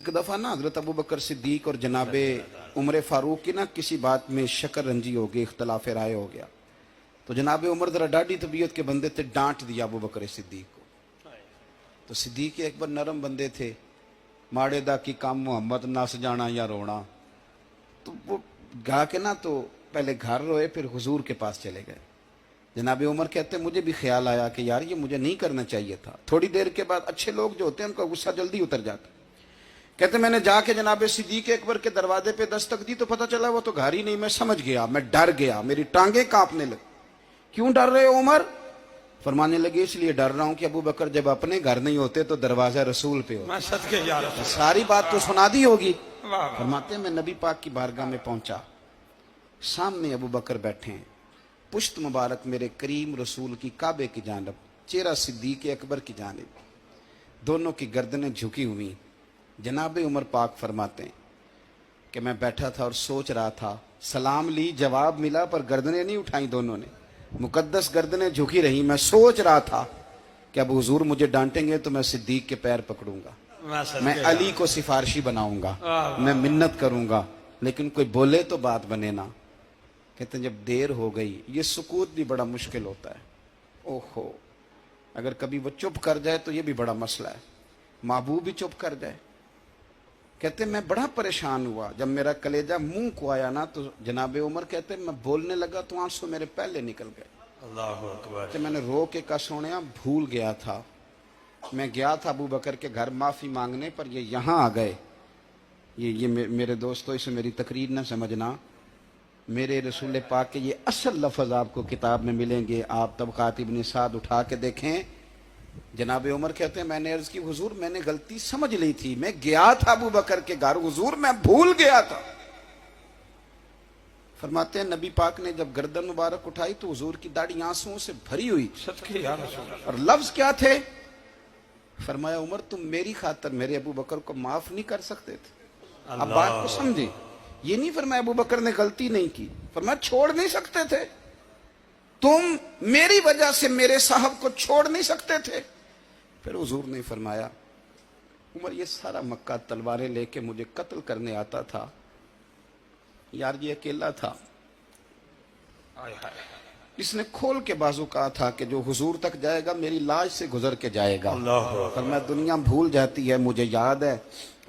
एक दफा ना हजरत अबू बकर सिद्दीक और जनाबे उमर फारूक की ना किसी बात में शकर रंजी हो गई, इख्तलाफ राय हो गया। तो जनाबे उमर जरा डाढ़ी तबीयत के बंदे थे, डांट दिया अबू बकर सिद्दीक को। तो सिद्दीक एक बार नरम बंदे थे, माड़े दा की काम मोहम्मद नस जाना या रोना। तो वो गा के ना तो पहले घर रोए, फिर हुजूर के पास चले गए। जनाबे उमर कहते मुझे भी ख्याल आया कि यार ये मुझे नहीं करना चाहिए था। थोड़ी देर के बाद अच्छे लोग जो होते हैं उनका गुस्सा जल्दी उतर जाता। कहते मैंने जाके जनाबे सिद्दीक अकबर के दरवाजे पे दस्तक दी तो पता चला वो तो घर ही नहीं। मैं समझ गया, मैं डर गया, मेरी टांगे कांपने लगी। क्यों डर रहे हो उमर? फरमाने लगे इसलिए डर रहा हूं कि अबू बकर जब अपने घर नहीं होते तो दरवाजा रसूल पे होता। सारी बात तो सुना दी होगी। फरमाते मैं नबी पाक की बारगाह में पहुंचा, सामने अबू बकर बैठे हैं, पुश्त मुबारक मेरे करीम रसूल की काबे की जानब, चेहरा सिद्दीक अकबर की जानब, दोनों की गर्दनें झुकी हुई। जनाबे उमर पाक फरमाते हैं कि मैं बैठा था और सोच रहा था, सलाम ली, जवाब मिला, पर गर्दनें नहीं उठाई दोनों ने, मुकद्दस गर्दनें झुकी रही। मैं सोच रहा था कि अब हुजूर मुझे डांटेंगे तो मैं सिद्दीक के पैर पकड़ूंगा, मैं अली को सिफारशी बनाऊंगा, मैं मिन्नत करूंगा, लेकिन कोई बोले तो बात बने ना। कहते हैं जब देर हो गई, ये सुकूत भी बड़ा मुश्किल होता है। ओहो, अगर कभी वो चुप कर जाए तो ये भी बड़ा मसला है, महबूब भी चुप कर जाए। कहते मैं बड़ा परेशान हुआ, जब मेरा कलेजा मुंह को आया ना तो जनाबे उमर कहते मैं बोलने लगा तो आंसू मेरे पहले निकल गए। अल्लाहु अकबर। मैंने रो के कहा सोनिया भूल गया था, मैं गया था अबू बकर के घर माफी मांगने, पर ये यहाँ आ गए। ये मेरे दोस्तों इसे मेरी तकरीर ना समझना, मेरे रसूल पाक के ये असल लफ्ज आपको किताब में मिलेंगे। आप तबक़ात इब्न साद उठा के देखें। जनाबे उमर कहते हैं मैंने अर्ज की हुजूर मैंने गलती समझ ली थी, मैं गया था अबू बकर के घर हुजूर, मैं भूल गया था। फरमाते हैं नबी पाक ने जब गर्दन मुबारक उठाई तो हुजूर की दाढ़ी आंसुओं से भरी हुई। और लफ्ज क्या थे? फरमाया उमर तुम मेरी खातर मेरे अबू बकर को माफ नहीं कर सकते थे? अब बात को समझे, ये नहीं फरमाया अबू बकर ने गलती नहीं की, फरमाया छोड़ नहीं सकते थे, तुम मेरी वजह से मेरे साहब को छोड़ नहीं सकते थे। फिर हुजूर ने फरमाया उमर ये सारा मक्का तलवारें लेके मुझे कत्ल करने आता था, यार ये अकेला था, इसने खोल के बाजू कहा था कि जो हुजूर तक जाएगा मेरी लाश से गुजर के जाएगा। फरमाया दुनिया भूल जाती है, मुझे याद है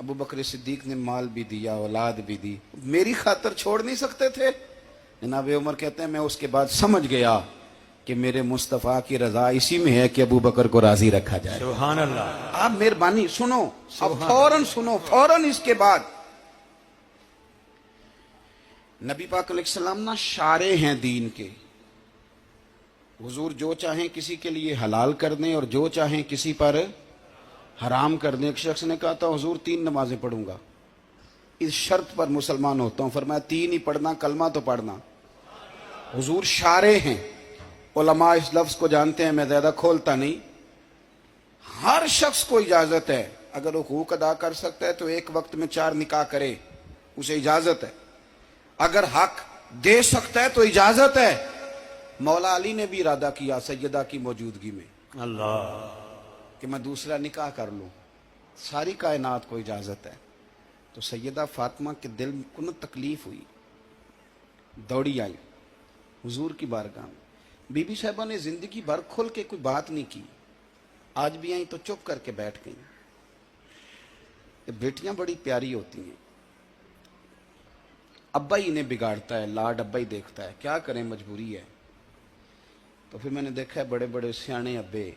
अबू बकर सिद्दीक ने माल भी दिया, औलाद भी दी, मेरी खातर छोड़ नहीं सकते थे। जनाबे उमर कहते हैं मैं उसके बाद समझ गया कि मेरे मुस्तफ़ा की रजा इसी में है कि अबू बकर को राजी रखा जाए। सुभान अल्लाह। आप मेहरबानी सुनो, अब फौरन सुनो, फौरन इसके बाद नबी पाक अलैहिस्सलाम ना शारे हैं दीन के। हुजूर जो चाहें किसी के लिए हलाल कर दें और जो चाहें किसी पर हराम कर दें। एक शख्स ने कहा था हुजूर 3 नमाजें पढ़ूंगा, इस शर्त पर मुसलमान होता हूं। फरमाया 3 ही पढ़ना, कलमा तो पढ़ना। हुजूर शारे हैं, उलमा इस लफ्ज को जानते हैं, मैं ज्यादा खोलता नहीं। हर शख्स को इजाजत है, अगर वो हुकूक अदा कर सकता है तो एक वक्त में 4 निकाह करे, उसे इजाजत है। अगर हक दे सकता है तो इजाजत है। मौला अली ने भी इरादा किया सैयदा की मौजूदगी में अल्लाह कि मैं दूसरा निकाह कर लूं, सारी कायनात को इजाजत है। तो सैयदा फातिमा के दिल को न तकलीफ हुई, दौड़ी आई हुजूर की बारगाह में। बीबी साहिबा ने जिंदगी भर खुल के कोई बात नहीं की, आज भी आई तो चुप करके बैठ गई। बेटियां बड़ी प्यारी होती हैं, अब्बा ही इन्हें बिगाड़ता है, लाड अब्बा ही देखता है, क्या करें मजबूरी है। तो फिर मैंने देखा है बड़े बड़े सियाने अब्बे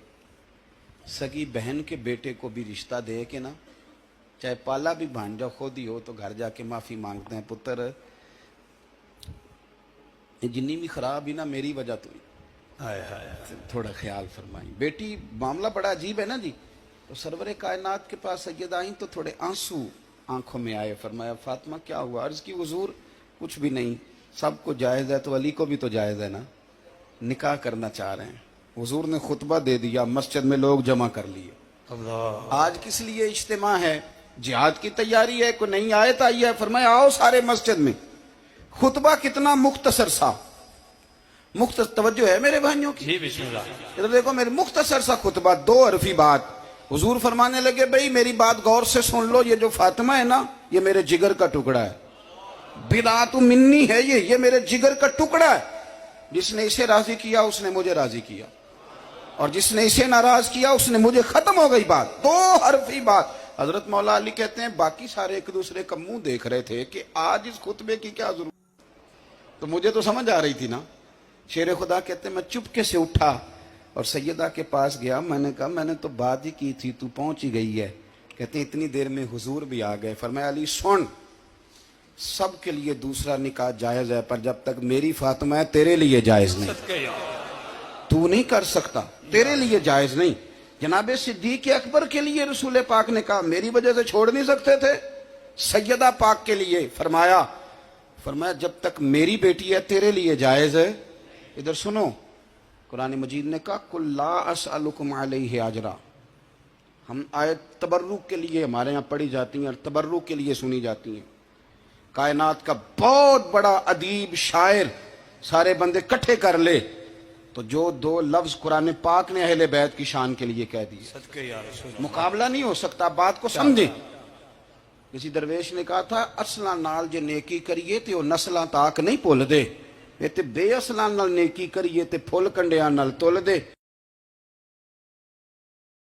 सगी बहन के बेटे को भी रिश्ता दे के ना, चाहे पाला भी भांजा खुद ही हो, तो घर जाके माफी मांगते हैं, पुत्र जिन्नी भी खराब ही ना मेरी वजह तो थोड़ा ख्याल फरमाई। बेटी मामला बड़ा अजीब है ना जी। तो सरवरे कायनात के पास सैयदा आई तो थोड़े आंसू आंखों में आए। फरमाया फातिमा क्या हुआ? अर्ज की हुजूर कुछ भी नहीं, सबको जायज है तो अली को भी तो जायज है ना, निकाह करना चाह रहे हैं। हुजूर ने खुतबा दे दिया, मस्जिद में लोग जमा कर लिए। आज किस लिए इज्तिमा है? जिहाद की तैयारी है, कोई नई आयत आई है, फरमाया आओ सारे मस्जिद में। खुतबा कितना मुख्तसर सा, तवज्जो है मेरे भाइयों की, इधर देखो मेरे मुख्तसर सा खुतबा, 2 हरफी बात, हुजूर फरमाने लगे भाई मेरी बात गौर से सुन लो, ये जो फातिमा है ना ये मेरे जिगर का टुकड़ा है, बिदातु मिन्नी है, ये मेरे जिगर का टुकड़ा है। जिसने इसे राजी किया उसने मुझे राजी किया, और जिसने इसे नाराज किया उसने मुझे। खत्म हो गई बात, दो हरफी बात। हजरत मौला अली कहते हैं बाकी सारे एक दूसरे का मुंह देख रहे थे कि आज इस खुतबे की क्या जरूरत, तो मुझे तो समझ आ रही थी ना। शेर खुदा कहते हैं मैं चुपके से उठा और सैयदा के पास गया, मैंने कहा मैंने तो बात ही की थी, तू पहुंच ही गई है। कहते हैं इतनी देर में हुजूर भी आ गए। फरमाया अली सुन, सब के लिए दूसरा निकाह जायज है, पर जब तक मेरी फातिमा है तेरे लिए जायज नहीं, तू नहीं कर सकता, तेरे लिए जायज नहीं। जनाबे सिद्दीक अकबर के लिए रसूल पाक ने कहा मेरी वजह से छोड़ नहीं सकते थे, सैयदा पाक के लिए फरमाया जब तक मेरी बेटी है तेरे लिए जायज है। इधर सुनो, कुरान मजीद ने कहा कुल ला असअलुकुम अलैहि अजरा। हम आयत तबर्रुक के लिए हमारे यहाँ पढ़ी जाती हैं और तबर्रुक के लिए सुनी जाती हैं। कायनात का बहुत बड़ा अदीब शायर सारे बंदे इकट्ठे कर ले तो जो दो लफ्ज कुरान पाक ने अहले बैत की शान के लिए कह दिए, मुकाबला नहीं हो सकता। बात को समझे। किसी दरवेश ने कहा था असला नाल जे नेकी करिए ते ओ नस्लां ताक नहीं भुल दे, ते बेअसलां नाल नेकी करिए ते फुल कंडियां नाल तुल दे।